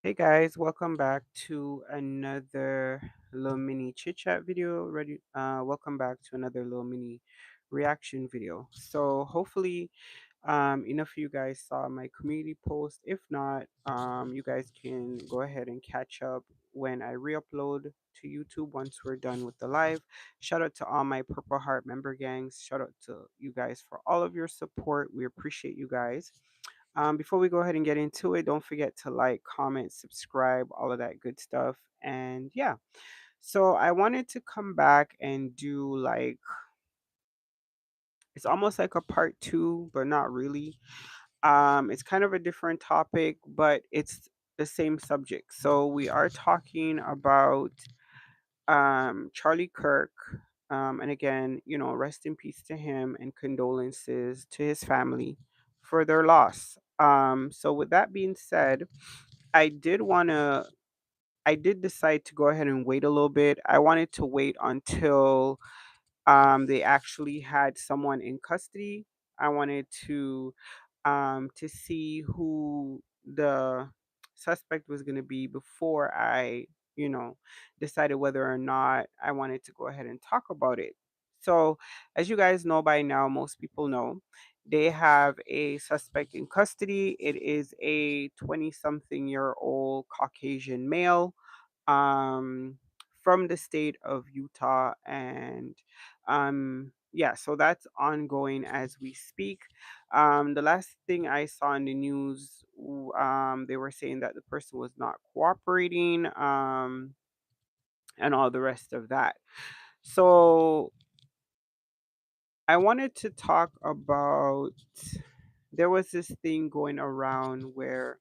Hey guys, welcome back to another little mini chit chat video. Welcome back to another little mini reaction video. So hopefully, enough of you guys saw my community post. If not, you guys can go ahead and catch up when I re-upload to YouTube once we're done with the live. Shout out to all my Purple Heart member gangs. Shout out to you guys for all of your support. We appreciate you guys. Before we go ahead and get into it, don't forget to like, comment, subscribe, all of that good stuff. And yeah, so I wanted to come back and do like it's almost like a part two, but not really. It's kind of a different topic, but it's the same subject. So we are talking about Charlie Kirk. And again, rest in peace to him and condolences to his family for their loss. So with that being said, I did want to I did decide to go ahead and wait a little bit. I wanted to wait until they actually had someone in custody. I wanted to see who the suspect was going to be before I, you know, decided whether or not I wanted to go ahead and talk about it. So, as you guys know by now, most people know, they have a suspect in custody. It is a 20 something year old Caucasian male um, from the state of Utah. And yeah, so that's ongoing as we speak. The last thing I saw in the news, they were saying that the person was not cooperating, and all the rest of that. So I wanted to talk about there was this thing going around where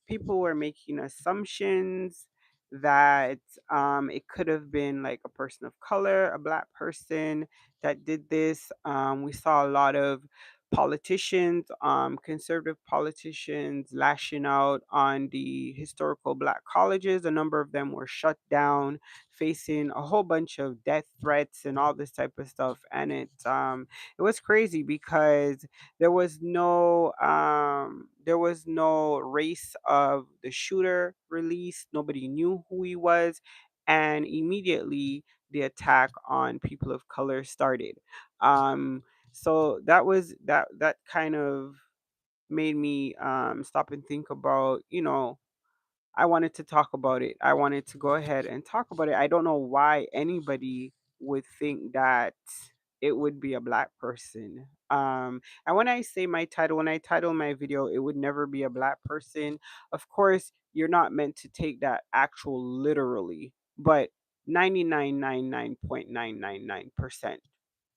people were making assumptions that it could have been like a person of color, a black person that did this. We saw a lot of politicians, conservative politicians, lashing out on the historical black colleges. A number of them were shut down, facing a whole bunch of death threats and all this type of stuff. And it was crazy because there was no race of the shooter released. Nobody knew who he was, and immediately the attack on people of color started. Um, so that kind of made me stop and think about, I wanted to talk about it. I wanted to go ahead and talk about it. I don't know why anybody would think that it would be a black person. And when I title my video, it would never be a black person. Of course, you're not meant to take that actual literally, but 99.999%,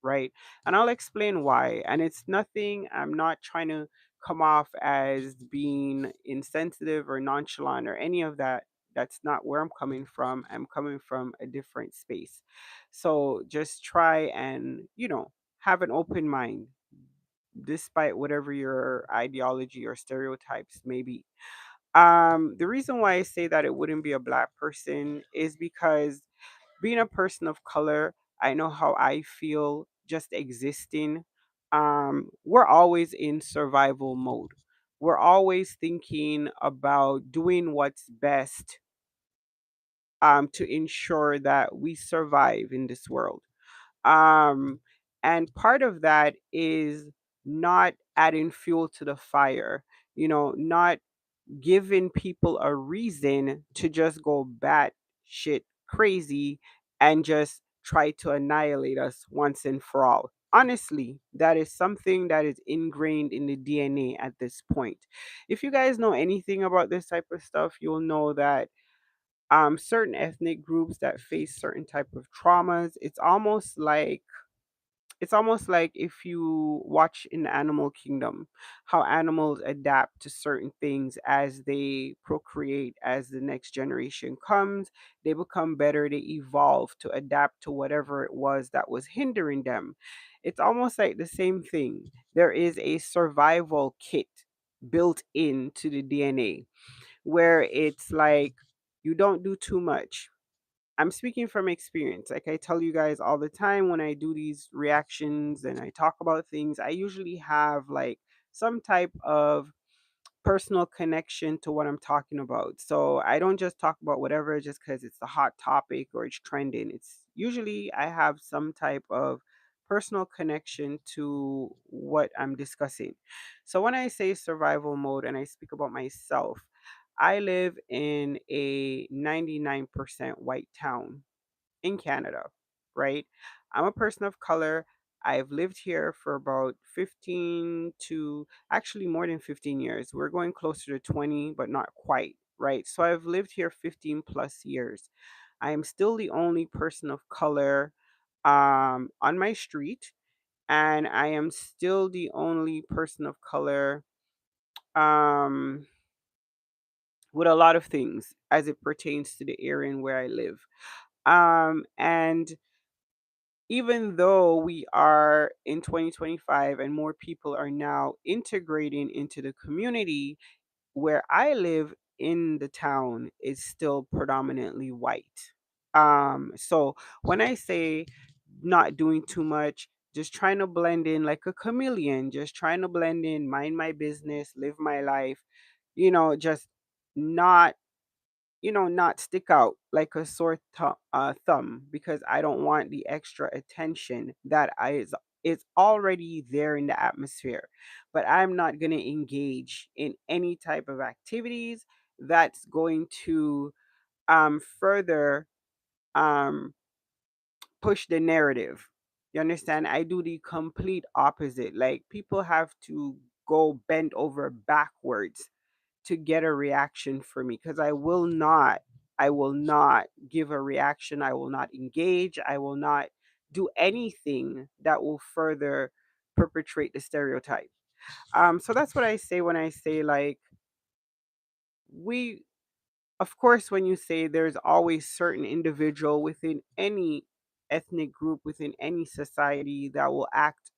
right? And I'll explain why. And it's nothing, I'm not trying to come off as being insensitive or nonchalant or any of that. That's not where I'm coming from. I'm coming from a different space. So just try and, have an open mind despite whatever your ideology or stereotypes may be. The reason why I say that it wouldn't be a black person is because being a person of color, I know how I feel just existing. We're always in survival mode. We're always thinking about doing what's best to ensure that we survive in this world. Um, and part of that is not adding fuel to the fire, not giving people a reason to just go bat shit crazy and just try to annihilate us once and for all. Honestly, that is something that is ingrained in the DNA at this point. If you guys know anything about this type of stuff, you'll know that certain ethnic groups that face certain type of traumas, it's almost like if you watch in the animal kingdom, how animals adapt to certain things as they procreate, as the next generation comes, they become better, they evolve to adapt to whatever it was that was hindering them. It's almost like the same thing. There is a survival kit built into the DNA where it's like you don't do too much. I'm speaking from experience. Like I tell you guys all the time when I do these reactions and I talk about things, I usually have like some type of personal connection to what I'm talking about. So I don't just talk about whatever just because it's a hot topic or it's trending. It's usually I have some type of personal connection to what I'm discussing. So when I say survival mode and I speak about myself, I live in a 99% white town in Canada, right? I'm a person of color. I've lived here for about 15 to actually more than 15 years. We're going closer to 20, but not quite, right? So I've lived here 15 plus years. I am still the only person of color on my street, and I am still the only person of color um, with a lot of things as it pertains to the area in where I live. And even though we are in 2025 and more people are now integrating into the community, where I live in the town is still predominantly white. So when I say not doing too much, just trying to blend in like a chameleon, just trying to blend in, mind my business, live my life, just not not stick out like a thumb because I don't want the extra attention that is already there in the atmosphere. But I'm not going to engage in any type of activities that's going to further um, push the narrative. You understand? I do the complete opposite. Like people have to go bend over backwards to get a reaction from me because I will not give a reaction. I will not engage. I will not do anything that will further perpetrate the stereotype. So that's what I say when I say like we of course, when you say there's always certain individual within any ethnic group, within any society that will act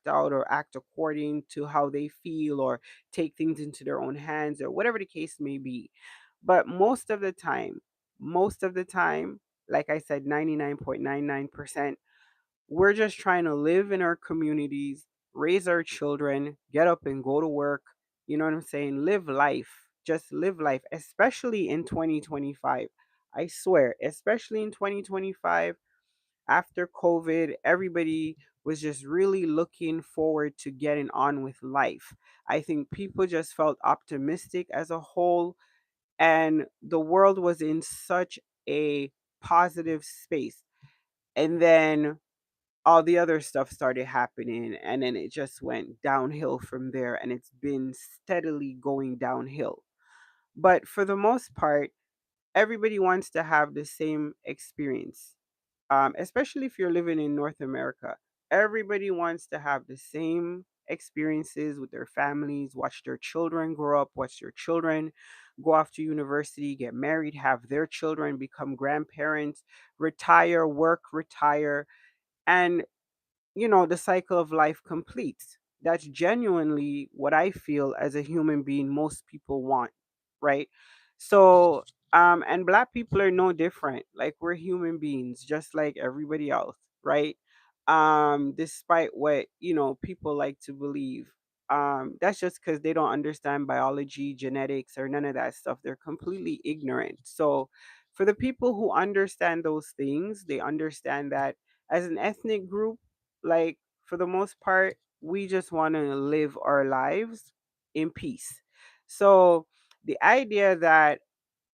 out or act according to how they feel or take things into their own hands or whatever the case may be. But most of the time, like I said, 99.99%, we're just trying to live in our communities, raise our children, get up and go to work. You know what I'm saying? Live life. Just live life, especially in 2025. I swear, especially in 2025, after COVID, everybody was just really looking forward to getting on with life. I think people just felt optimistic as a whole, and the world was in such a positive space. And then all the other stuff started happening and then it just went downhill from there and it's been steadily going downhill. But for the most part, everybody wants to have the same experience, especially if you're living in North America. Everybody wants to have the same experiences with their families, watch their children grow up, watch their children go off to university, get married, have their children become grandparents, retire, work, retire, and the cycle of life completes. That's genuinely what I feel as a human being most people want, right? So, and black people are no different. Like we're human beings, just like everybody else, right? Despite what, people like to believe. That's just because they don't understand biology, genetics, or none of that stuff. They're completely ignorant. So, for the people who understand those things, they understand that as an ethnic group, like for the most part, we just want to live our lives in peace. So the idea that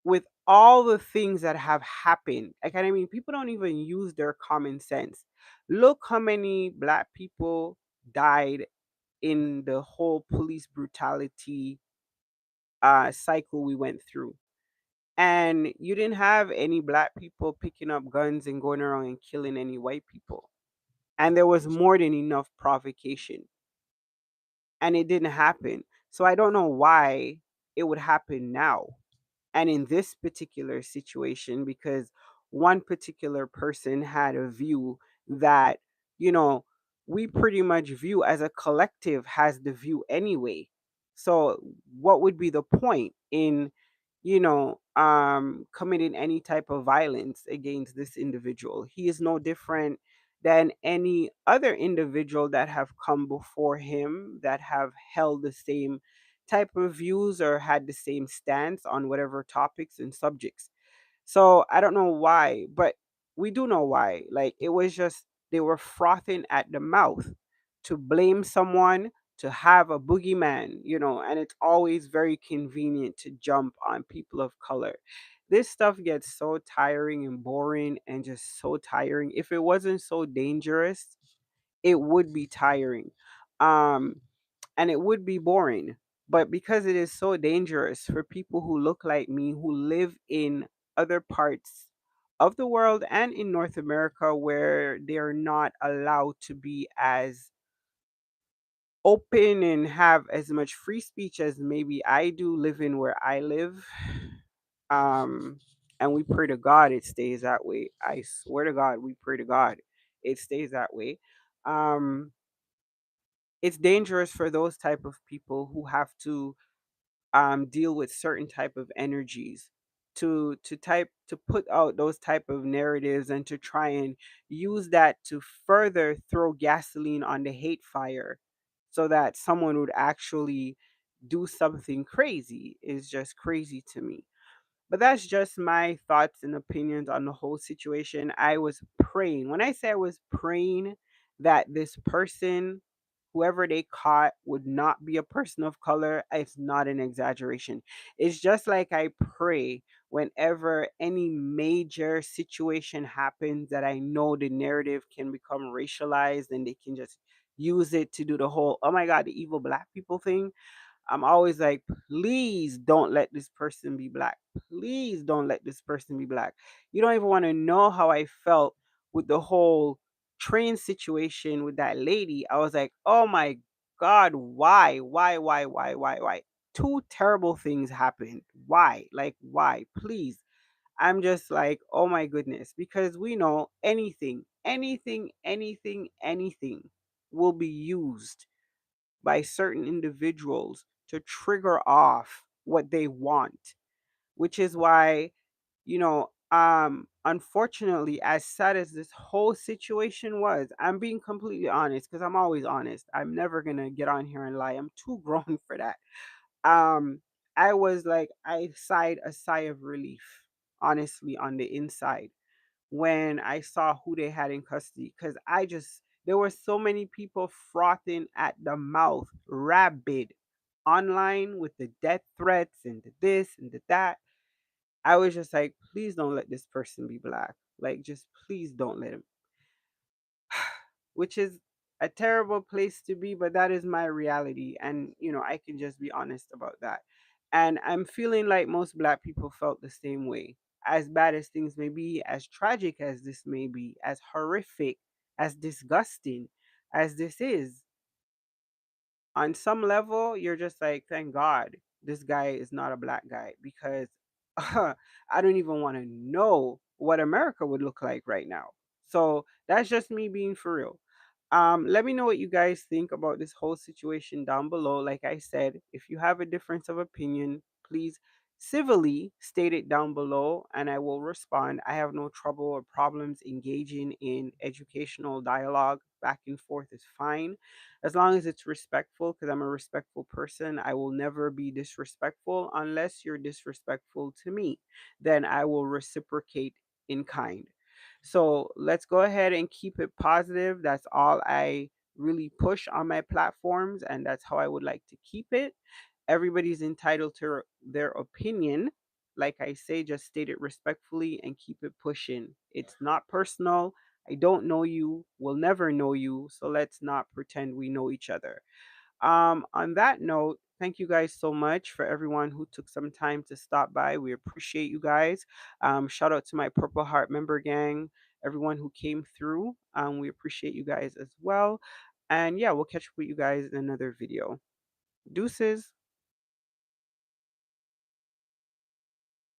with all the things that have happened, like I mean, people don't even use their common sense. Look how many black people died in the whole police brutality cycle we went through. And you didn't have any black people picking up guns and going around and killing any white people, and there was more than enough provocation, and it didn't happen. So I don't know why it would happen now and in this particular situation, because one particular person had a view that, you know, we pretty much view as a collective has the view anyway. So what would be the point in, committing any type of violence against this individual? He is no different than any other individual that have come before him that have held the same type of views or had the same stance on whatever topics and subjects. So I don't know why, but we do know why. Like it was just they were frothing at the mouth to blame someone, to have a boogeyman, and it's always very convenient to jump on people of color. This stuff gets so tiring and boring and just so tiring. If it wasn't so dangerous, it would be tiring. Um and it would be boring. But because it is so dangerous for people who look like me, who live in other parts of the world and in North America where they're not allowed to be as open and have as much free speech as maybe I do living where I live. Um, and we pray to God it stays that way. I swear to God, we pray to God it stays that way. Um, it's dangerous for those type of people who have to deal with certain type of energies to put out those type of narratives and to try and use that to further throw gasoline on the hate fire so that someone would actually do something crazy is just crazy to me. But that's just my thoughts and opinions on the whole situation. I was praying. When I say I was praying that this person, whoever they caught, would not be a person of color, it's not an exaggeration. It's just like I pray whenever any major situation happens that I know the narrative can become racialized and they can just use it to do the whole, oh my God, the evil black people thing. I'm always like, please don't let this person be black. Please don't let this person be black. You don't even want to know how I felt with the whole train situation with that lady. I was like, oh my God, why? Why? Two terrible things happened. Why? Like, why? Please. I'm just like, oh my goodness, because we know anything will be used by certain individuals to trigger off what they want, which is why, unfortunately, as sad as this whole situation was, I'm being completely honest because I'm always honest. I'm never gonna get on here and lie. I'm too grown for that. Um, I was like, I sighed a sigh of relief, honestly, on the inside when I saw who they had in custody because there were so many people frothing at the mouth, rabid online with the death threats and the this and the that. I was just like, please don't let this person be black. Like, just please don't let him, which is a terrible place to be, but that is my reality. And, I can just be honest about that. And I'm feeling like most black people felt the same way. As bad as things may be, as tragic as this may be, as horrific, as disgusting as this is, on some level, you're just like, thank God this guy is not a black guy because I don't even want to know what America would look like right now. So that's just me being for real. Let me know what you guys think about this whole situation down below. Like I said, if you have a difference of opinion, please civilly state it down below and I will respond. I have no trouble or problems engaging in educational dialogue. Back and forth is fine as long as it's respectful because I'm a respectful person. I will never be disrespectful unless you're disrespectful to me. Then I will reciprocate in kind. So let's go ahead and keep it positive. That's all I really push on my platforms, and that's how I would like to keep it. Everybody's entitled to their opinion. Like I say, just state it respectfully and keep it pushing. It's not personal. I don't know you, will never know you, so let's not pretend we know each other. On that note, thank you guys so much for everyone who took some time to stop by. We appreciate you guys. Shout out to my Purple Heart member gang, everyone who came through. We appreciate you guys as well. And yeah, we'll catch up with you guys in another video. Deuces.